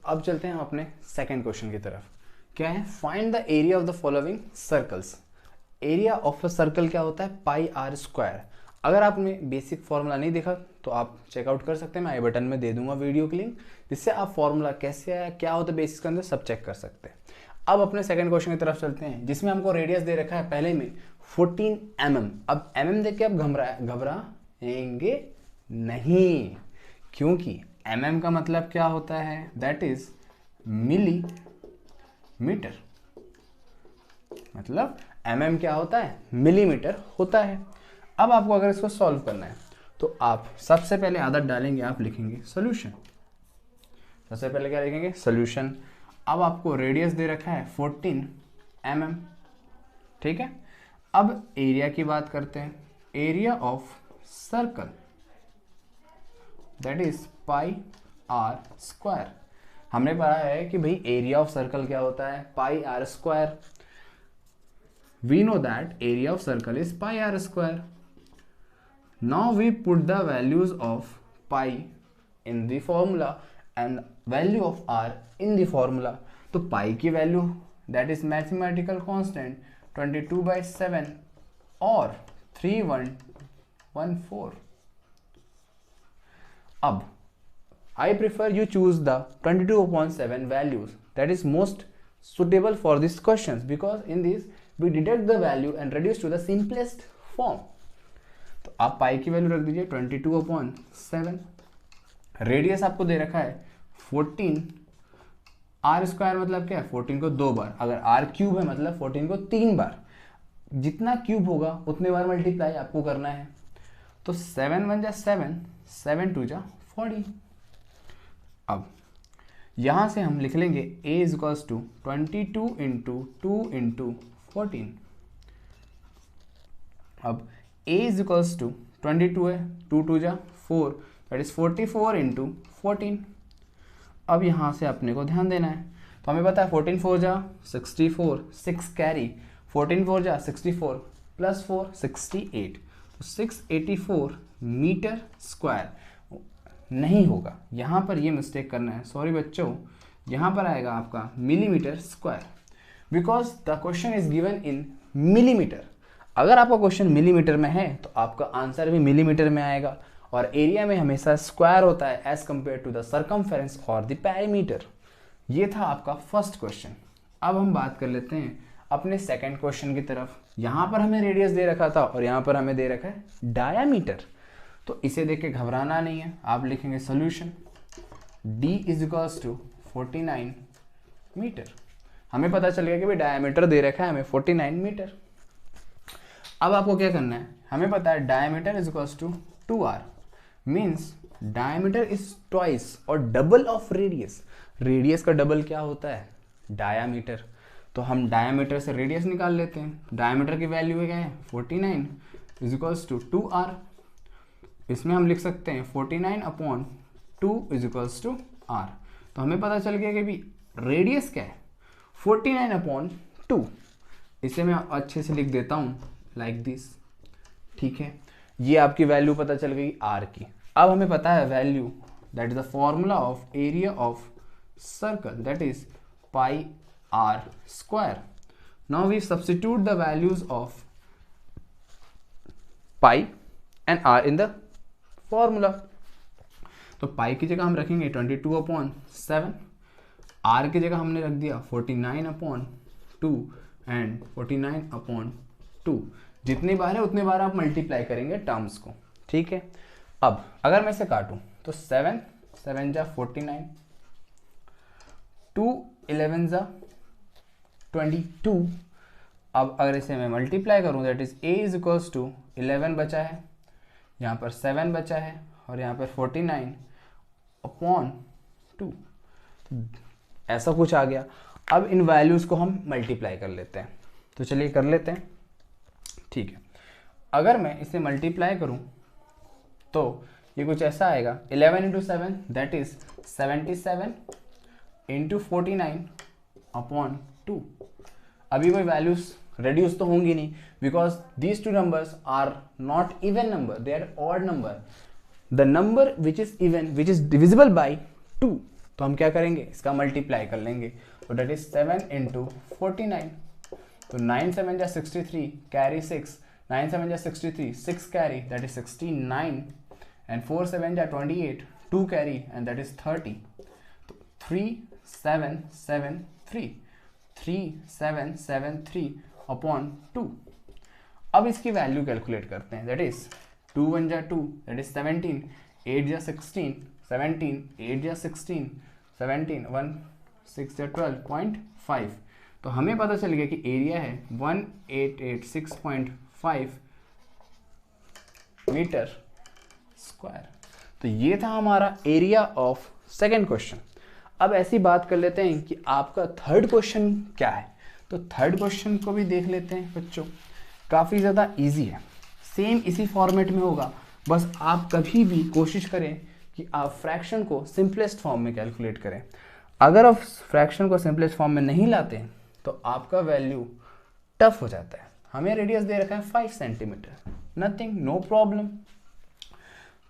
अब चलते हैं हम अपने सेकंड क्वेश्चन की तरफ। क्या है? Find the area of the following circles. Area of a circle क्या होता है? Pi r square. अगर आपने बेसिक फॉर्मूला नहीं देखा तो आप चेकआउट कर सकते हैं, मैं आई बटन में दे दूंगा वीडियो की लिंक, जिससे आप फॉर्मूला कैसे आया, क्या होता है बेसिक के अंदर, सब चेक कर सकते हैं। अब अपने सेकंड क्वेश्चन की तरफ चलते हैं, जिसमें हमको रेडियस दे रखा है पहले में 14 mm। अब mm देख के आप घबराएंगे नहीं, क्योंकि mm का मतलब क्या होता है? That is millimetre. मतलब mm क्या होता है? मिलीमीटर होता है। अब आपको अगर इसको सॉल्व करना है तो आप सबसे पहले आदत डालेंगे, आप लिखेंगे सॉल्यूशन। सबसे पहले क्या लिखेंगे? सॉल्यूशन। अब आपको रेडियस दे रखा है 14 mm, ठीक है। अब एरिया की बात करते हैं। Area of circle that is pi r square. हमने पढ़ा है कि भाई एरिया ऑफ सर्कल क्या होता है? Pi r square. We know that area of circle is pi r square. Now we put the values of pi in the formula and value of r in the formula. तो pi की value that is mathematical constant 22/7 और 3114। अब I prefer you choose the 22/7 values that is most suitable for these questions, because in this we deduct the value and reduce to the simplest form. तो आप पाई की value रख दीजिए 22/7। Radius आपको दे रखा है 14। आर स्क्वायर मतलब क्या है? 14 को 2 बार। अगर आर क्यूब है मतलब 14 को 3 बार। जितना क्यूब होगा उतने बार मल्टीप्लाई आपको करना है। तो 7 1 जा 7, 7 2 जा 40। अब यहां से हम लिख लेंगे a is equals to 22 into 2 into 14। अब a इज इक्वल्स टू 22 है, 2 2 जा 4, दैट इज 44 इंटू 14। अब यहां से अपने को ध्यान देना है। तो हमें पता है 14 4 जा 64, 6 कैरी, 14 4 जा 64 प्लस 4 68, तो 684 मीटर स्क्वायर नहीं होगा। यहां पर ये मिस्टेक करना है, सॉरी बच्चों, यहां पर आएगा आपका millimetre square, because the question is given in millimetre. अगर आपका क्वेश्चन मिलीमीटर में है तो आपका आंसर भी मिलीमीटर में आएगा, और एरिया में हमेशा स्क्वायर होता है as compare to the circumference और द पेरीमीटर। ये था आपका फर्स्ट क्वेश्चन। अब हम बात कर लेते हैं अपने सेकंड क्वेश्चन की तरफ। यहां पर हमें रेडियस दे रखा था और यहां पर हमें दे रखा है डायामीटर। तो इसे देख के घबराना नहीं है, आप लिखेंगे solution d is equals to 49 metre. हमें पता चल गया कि भाई डायमीटर दे रखा है हमें 49 मीटर। अब आपको क्या करना है? हमें पता है diameter is equals to 2r, means diameter is twice और डबल ऑफ रेडियस। रेडियस का डबल क्या होता है? डायामीटर। तो हम डायामीटर से रेडियस निकाल लेते हैं। डायामीटर की वैल्यू क्या है? 49 इज इक्वल्स टू 2r। इसमें हम लिख सकते हैं 49/2 इज इक्वल्स टू r। तो हमें पता चल गया कि भी रेडियस क्या है? 49/2। इसे मैं अच्छे से लिख देता हूं लाइक दिस, ठीक है। ये आपकी वैल्यू पता चल गई r की। अब हमें पता है value that is the formula of area of circle that is pi r square. Now we substitute the values of pi and r in the formula. तो पाई की जगह हम रखेंगे 22/7, r की जगह हमने रख दिया 49/2 एंड 49/2। जितनी बार है उतने बार आप मल्टीप्लाई करेंगे टर्म्स को, ठीक है। अब अगर मैं इसे काटूं तो 7 7 जा 49, 2 11 जा 22। अब अगर इसे मैं मल्टीप्लाई करूं that is a is equals to 11 बचा है, यहाँ पर 7 बचा है और यहाँ पर 49/2। ऐसा कुछ आ गया। अब इन वैल्यूज को हम मल्टीप्लाई कर लेते हैं। तो चलिए कर लेते हैं, ठीक है। अगर मैं इसे मल्टीप्लाई करूं तो ये कुछ ऐसा आएगा 11 इंटू 7 दैट इज 77 इंटू 49/2। अभी कोई वैल्यूज रेड्यूस तो होंगी नहीं, because these two numbers are not even number, they are odd number. The number which is even, which is divisible by 2 तो हम क्या करेंगे, इसका मल्टीप्लाई कर लेंगे, तो डेट इज 7 इंटू 49, तो 9 7 जा 63 कैरी 6, 9 7 जा 63 6 कैरी दैट इज 69 एंड 4 7 जा 28 2 कैरी एंड दैट इज 30, तो 3773 अपॉन 2। अब इसकी वैल्यू कैलकुलेट करते हैं, दैट इज 2 1 जा 2 दैट इज 17, 8 जा 16 17, 8 जा 16 17, 1 6 जा 12.5, तो हमें पता चल गया कि एरिया है 1886.5 मीटर स्क्वायर। तो ये था हमारा एरिया ऑफ सेकेंड क्वेश्चन। अब ऐसी बात कर लेते हैं कि आपका थर्ड क्वेश्चन क्या है। तो थर्ड क्वेश्चन को भी देख लेते हैं बच्चों, काफ़ी ज़्यादा इजी है, सेम इसी फॉर्मेट में होगा, बस आप कभी भी कोशिश करें कि आप फ्रैक्शन को सिंपलेस्ट फॉर्म में कैलकुलेट करें। अगर आप फ्रैक्शन को सिंपलेस्ट फॉर्म में नहीं लाते तो आपका वैल्यू टफ हो जाता है। हमें रेडियस दे रखा है 5 सेंटीमीटर, नथिंग, नो प्रॉब्लम।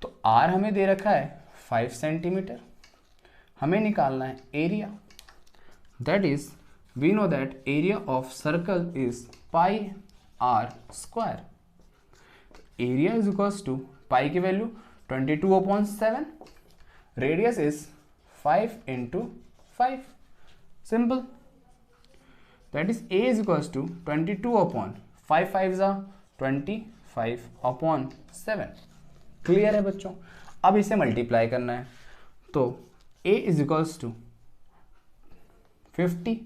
तो आर हमें दे रखा है 5 सेंटीमीटर, हमें निकालना है area, that is we know that area of circle is pi r square. Area is equals to pi की value 22/7, radius is 5 into 5, simple, that is a is equals to 22/5 5s are 25/7। Clear है बच्चों। अब इसे multiply करना है, तो a is equals to 50,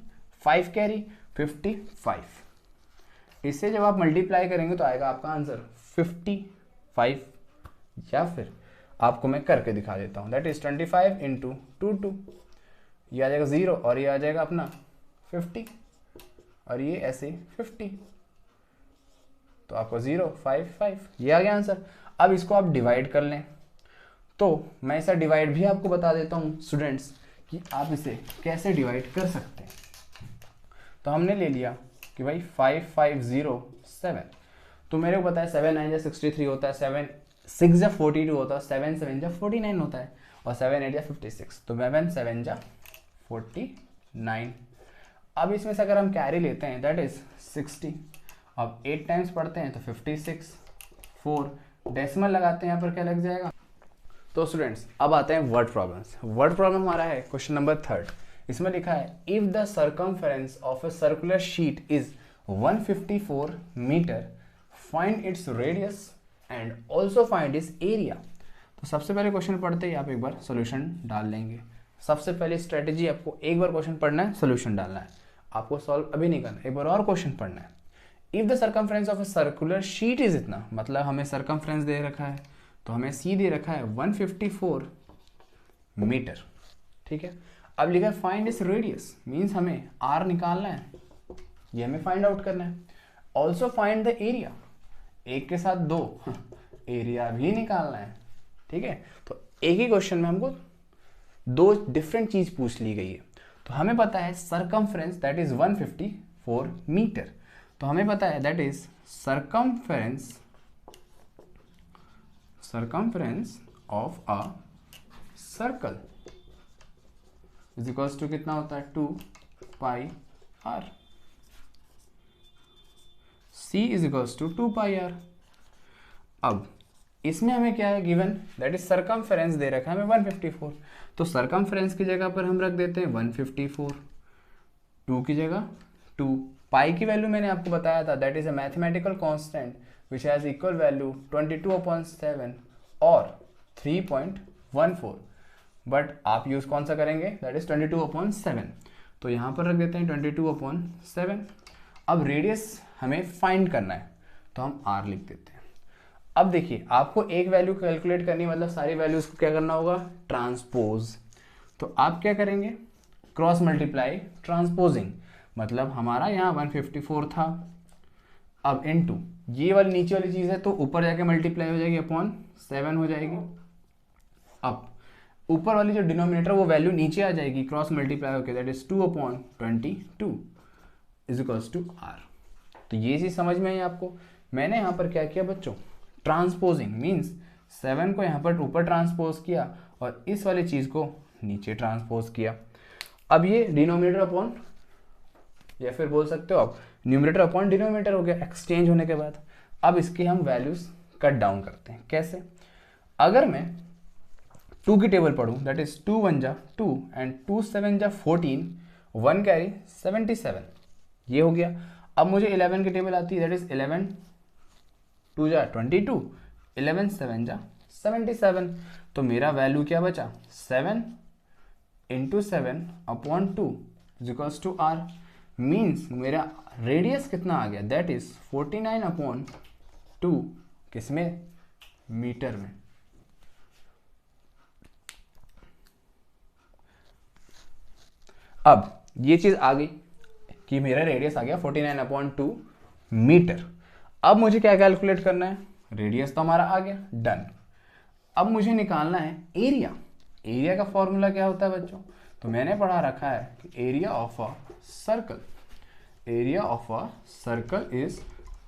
5 carry 55, इससे जब आप मल्टीप्लाई करेंगे तो आएगा आपका आंसर 55, या फिर आपको मैं करके दिखा देता हूँ, दैट इज 25 इंटू 2 ये आ जाएगा 0 और ये आ जाएगा अपना 50 और ये ऐसे 50, तो आपको 0 5 5 ये आ गया आंसर। अब इसको आप डिवाइड कर लें, तो मैं इसका डिवाइड भी आपको बता देता हूँ स्टूडेंट्स कि आप इसे कैसे डिवाइड कर सकते हैं। तो हमने ले लिया कि भाई 5507, तो मेरे को पता है 7 9 जा 63 होता है, 7 6 जा 42 होता है, 7 7 जा 49 होता है और 7 8 जा 56, तो 7 7 जा 49। अब इसमें से अगर हम कैरी लेते हैं दैट इज 60, अब 8 टाइम्स पढ़ते हैं तो 56, 4 डेसिमल लगाते हैं यहाँ पर क्या लग जाएगा। तो स्टूडेंट्स अब आते हैं वर्ड प्रॉब्लम्स। वर्ड प्रॉब्लम हमारा है क्वेश्चन नंबर 3, इसमें लिखा है if the circumference of a circular sheet is 154 metre find its radius and also find its area. तो सबसे पहले क्वेश्चन पढ़ते ही आप एक बार सोल्यूशन डाल लेंगे। सबसे पहले स्ट्रेटेजी आपको एक बार क्वेश्चन पढ़ना है, सोल्यूशन डालना है, आपको सॉल्व अभी नहीं करना, एक बार और क्वेश्चन पढ़ना है। If the circumference of a circular sheet is इतना, मतलब हमें सर्कमफ्रेंस दे रखा है, तो हमें सी दे रखा है 154 मीटर, ठीक है। अब लिखा है फाइंड इट्स रेडियस, मीन्स हमें आर निकालना है, ये हमें फाइंड आउट करना है। ऑल्सो फाइंड द एरिया, एक के साथ दो एरिया भी निकालना है, ठीक है। तो एक ही क्वेश्चन में हमको दो डिफरेंट चीज पूछ ली गई है। तो हमें पता है सरकमफ्रेंस दैट इज 154 मीटर, तो हमें पता है that is circumference of a circle is equals to कितना होता है 2 pi r, c is equals to 2 pi r. अब इसमें हमें क्या है गिवन, दैट इज सरकमफेरेंस दे रखा है हमें 154, तो सरकमफेरेंस की जगह पर हम रख देते हैं 154, 2 की जगह 2, पाई की वैल्यू मैंने आपको बताया था that is a mathematical constant which has equal value 22/7 और 3.14, बट आप यूज कौन सा करेंगे, दैट इज 22/7, तो यहाँ पर रख देते हैं 22/7। अब रेडियस हमें फाइंड करना है, तो हम r लिख देते हैं। अब देखिए आपको एक वैल्यू कैलकुलेट करनी, मतलब सारी वैल्यूज को क्या करना होगा, ट्रांसपोज। तो आप क्या करेंगे, क्रॉस मल्टीप्लाई ट्रांसपोजिंग, मतलब हमारा यहाँ 154 था, अब इनटू ये वाली नीचे वाली चीज़ है तो ऊपर जाके मल्टीप्लाई हो जाएगी अपॉन 7 हो जाएगी। अब ऊपर वाली जो डिनोमिनेटर वो वैल्यू नीचे आ जाएगी, क्रॉस मल्टीप्लाई होकर that is 2/22 is equals to r। तो ये चीज़ समझ में आई आपको। मैंने यहाँ पर क्या किया बच्चों, ट्रांसपोजिंग मीन्स 7 को यहाँ पर ऊपर ट्रांसपोज किया और इस वाली चीज़ को नीचे ट्रांसपोज किया। अब ये डिनोमिनेटर अपॉन, या फिर बोल सकते हो आप न्यूमरेटर अपॉन डिनोमिनेटर हो गया एक्सचेंज होने के बाद। अब इसकी हम वैल्यूज कट डाउन करते हैं। कैसे? अगर मैं 2 की टेबल पढ़ूँ, दैट इज 2 1 जा 2 एंड 2 7 जा 14, 1 कैरी 77, ये हो गया। अब मुझे 11 की टेबल आती है, दैट इज 11 2 जा 22, 11 7 जा 77, तो मेरा वैल्यू क्या बचा? 7 into 7 upon 2 is equals to r. मीन्स मेरा रेडियस कितना आ गया? दैट इज 49 अपॉन 2, किसमें? मीटर में। अब ये चीज आ गई कि मेरा रेडियस आ गया 49 अपॉन 2 मीटर। अब मुझे क्या कैलकुलेट करना है? रेडियस तो हमारा आ गया, डन। अब मुझे निकालना है एरिया। एरिया का फॉर्मूला क्या होता है बच्चों? तो मैंने पढ़ा रखा है कि area of a circle, area of a circle is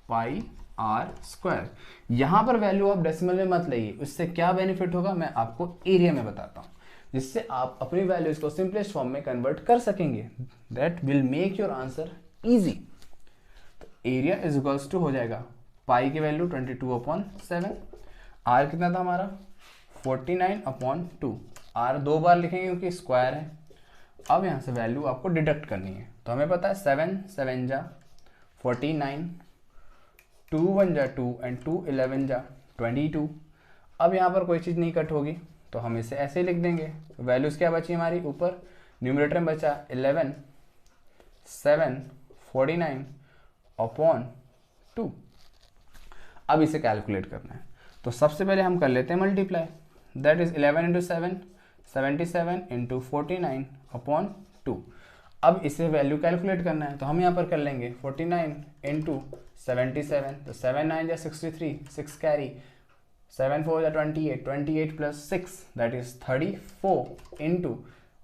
pi r square. यहां पर वैल्यू आप डेसिमल में मत लाइए, उससे क्या बेनिफिट होगा मैं आपको एरिया में बताता हूं, जिससे आप अपनी वैल्यूज को सिंपलेस्ट फॉर्म में कन्वर्ट कर सकेंगे। That will make your answer easy. तो एरिया इज इक्वल्स टू हो जाएगा पाई की वैल्यू 22 अपॉन 7, आर कितना था हमारा? 49 अपॉन 2, आर 2 बार लिखेंगे क्योंकि स्क्वायर है। अब यहाँ से वैल्यू आपको डिडक्ट करनी है, तो हमें पता है 7 7 जा 49, 2 1 जा 2 एंड 2 11 जा 22। अब यहाँ पर कोई चीज़ नहीं कट होगी, तो हम इसे ऐसे ही लिख देंगे। तो वैल्यूज़ क्या बची हमारी? ऊपर न्यूमरेटर में बचा 11 7 49 अपॉन 2। अब इसे कैलकुलेट करना है, तो सबसे पहले हम कर लेते हैं multiply. That is 11 into 7 77 into 49 upon 2। अब इसे वैल्यू कैलकुलेट करना है, तो हम यहाँ पर कर लेंगे 49 इंटू 77, तो 7 9 जा 63, 6 कैरी, 7 4 जा 28, 28 प्लस 6 दैट इज 34 इंटू,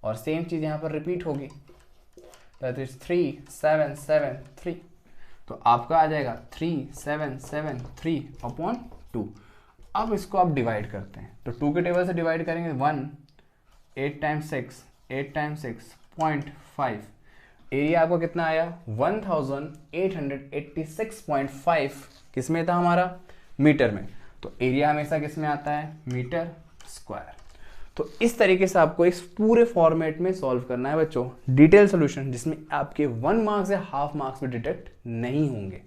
और सेम चीज़ यहाँ पर रिपीट होगी, दैट इज 3 7 7 3, तो आपका आ जाएगा 3 7 7 3 अपॉन 2। अब इसको आप डिवाइड करते हैं, तो 2 के टेबल से डिवाइड करेंगे 1 8 टाइम्स 6 8 टाइम्स 6 0.5। एरिया आपको कितना आया? 1886.5 किस में था हमारा? मीटर में। तो एरिया हमेशा किस में आता है? Metre square. तो इस तरीके से आपको इस पूरे फॉर्मेट में सॉल्व करना है बच्चों, डिटेल सॉल्यूशन, जिसमें आपके 1 मार्क्स या हाफ मार्क्स में डिटेक्ट नहीं होंगे।